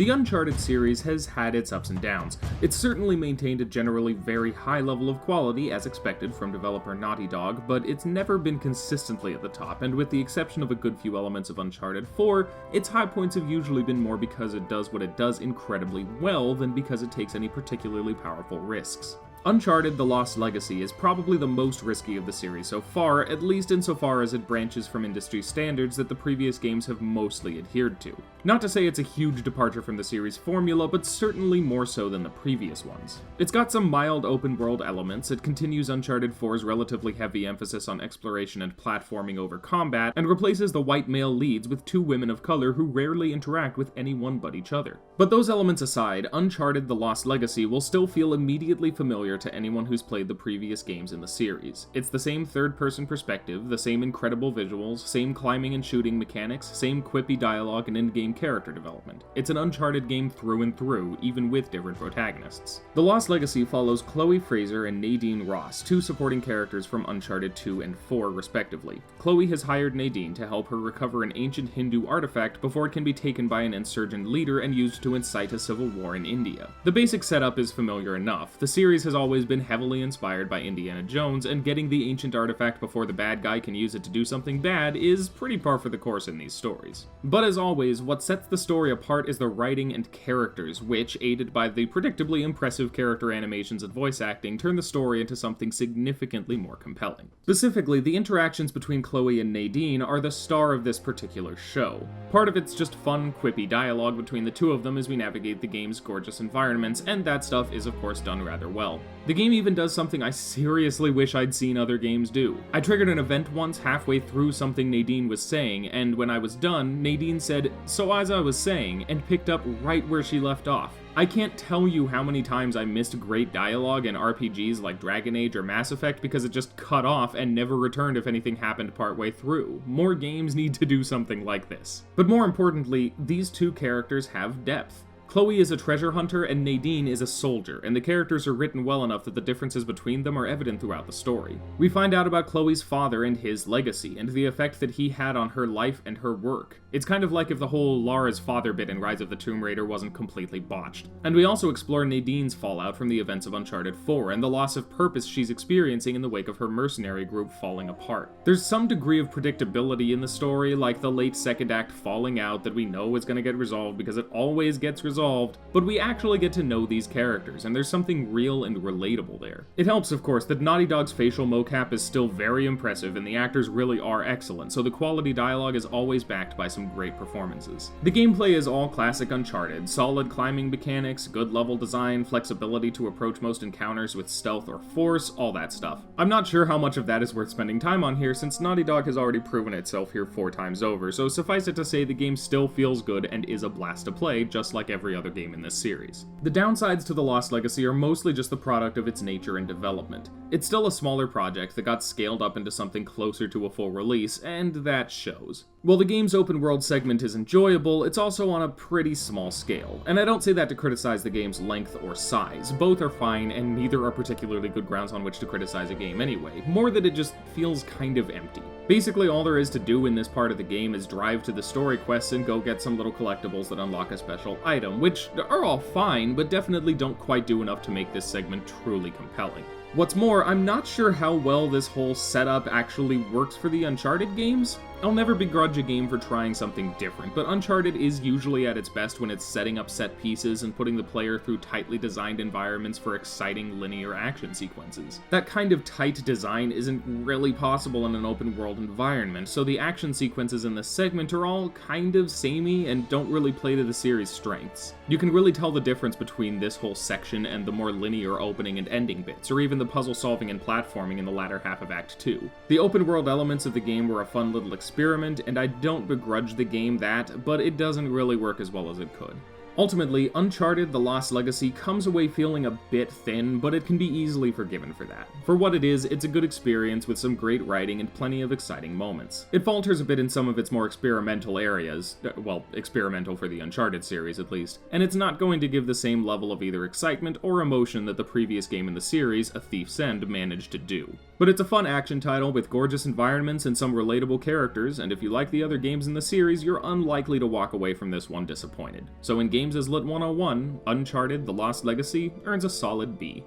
The Uncharted series has had its ups and downs. It's certainly maintained a generally very high level of quality as expected from developer Naughty Dog, but it's never been consistently at the top, and with the exception of a good few elements of Uncharted 4, its high points have usually been more because it does what it does incredibly well than because it takes any particularly powerful risks. Uncharted: The Lost Legacy is probably the most risky of the series so far, at least insofar as it branches from industry standards that the previous games have mostly adhered to. Not to say it's a huge departure from the series' formula, but certainly more so than the previous ones. It's got some mild open-world elements, it continues Uncharted 4's relatively heavy emphasis on exploration and platforming over combat, and replaces the white male leads with two women of color who rarely interact with anyone but each other. But those elements aside, Uncharted: The Lost Legacy will still feel immediately familiar to anyone who's played the previous games in the series. It's the same third-person perspective, the same incredible visuals, same climbing and shooting mechanics, same quippy dialogue and in-game character development. It's an Uncharted game through and through, even with different protagonists. The Lost Legacy follows Chloe Fraser and Nadine Ross, two supporting characters from Uncharted 2 and 4 respectively. Chloe has hired Nadine to help her recover an ancient Hindu artifact before it can be taken by an insurgent leader and used to incite a civil war in India. The basic setup is familiar enough. The series has always been heavily inspired by Indiana Jones, and getting the ancient artifact before the bad guy can use it to do something bad is pretty par for the course in these stories. But as always, what sets the story apart is the writing and characters, which, aided by the predictably impressive character animations and voice acting, turn the story into something significantly more compelling. Specifically, the interactions between Chloe and Nadine are the star of this particular show. Part of it's just fun, quippy dialogue between the two of them as we navigate the game's gorgeous environments, and that stuff is of course done rather well. The game even does something I seriously wish I'd seen other games do. I triggered an event once halfway through something Nadine was saying, and when I was done, Nadine said, "So as I was saying," and picked up right where she left off. I can't tell you how many times I missed great dialogue in RPGs like Dragon Age or Mass Effect because it just cut off and never returned if anything happened partway through. More games need to do something like this. But more importantly, these two characters have depth. Chloe is a treasure hunter and Nadine is a soldier, and the characters are written well enough that the differences between them are evident throughout the story. We find out about Chloe's father and his legacy, and the effect that he had on her life and her work. It's kind of like if the whole Lara's father bit in Rise of the Tomb Raider wasn't completely botched. And we also explore Nadine's fallout from the events of Uncharted 4, and the loss of purpose she's experiencing in the wake of her mercenary group falling apart. There's some degree of predictability in the story, like the late second act falling out that we know is going to get resolved because it always gets resolved, but we actually get to know these characters, and there's something real and relatable there. It helps, of course, that Naughty Dog's facial mocap is still very impressive, and the actors really are excellent, so the quality dialogue is always backed by some great performances. The gameplay is all classic Uncharted: solid climbing mechanics, good level design, flexibility to approach most encounters with stealth or force, all that stuff. I'm not sure how much of that is worth spending time on here, since Naughty Dog has already proven itself here 4 times over, so suffice it to say the game still feels good and is a blast to play, just like every other game in this series. The downsides to The Lost Legacy are mostly just the product of its nature and development. It's still a smaller project that got scaled up into something closer to a full release, and that shows. While the game's open world segment is enjoyable, it's also on a pretty small scale. And I don't say that to criticize the game's length or size. Both are fine, and neither are particularly good grounds on which to criticize a game anyway. More that it just feels kind of empty. Basically, all there is to do in this part of the game is drive to the story quests and go get some little collectibles that unlock a special item, which are all fine, but definitely don't quite do enough to make this segment truly compelling. What's more, I'm not sure how well this whole setup actually works for the Uncharted games. I'll never begrudge a game for trying something different, but Uncharted is usually at its best when it's setting up set pieces and putting the player through tightly designed environments for exciting linear action sequences. That kind of tight design isn't really possible in an open world environment, so the action sequences in this segment are all kind of samey and don't really play to the series' strengths. You can really tell the difference between this whole section and the more linear opening and ending bits, or even the puzzle solving and platforming in the latter half of Act 2. The open world elements of the game were a fun little experiment, and I don't begrudge the game that, but it doesn't really work as well as it could. Ultimately, Uncharted: The Lost Legacy comes away feeling a bit thin, but it can be easily forgiven for that. For what it is, it's a good experience with some great writing and plenty of exciting moments. It falters a bit in some of its more experimental areas, well, experimental for the Uncharted series at least, and it's not going to give the same level of either excitement or emotion that the previous game in the series, A Thief's End, managed to do. But it's a fun action title with gorgeous environments and some relatable characters, and if you like the other games in the series, you're unlikely to walk away from this one disappointed. So in Games as Lit 101, Uncharted: The Lost Legacy earns a solid B.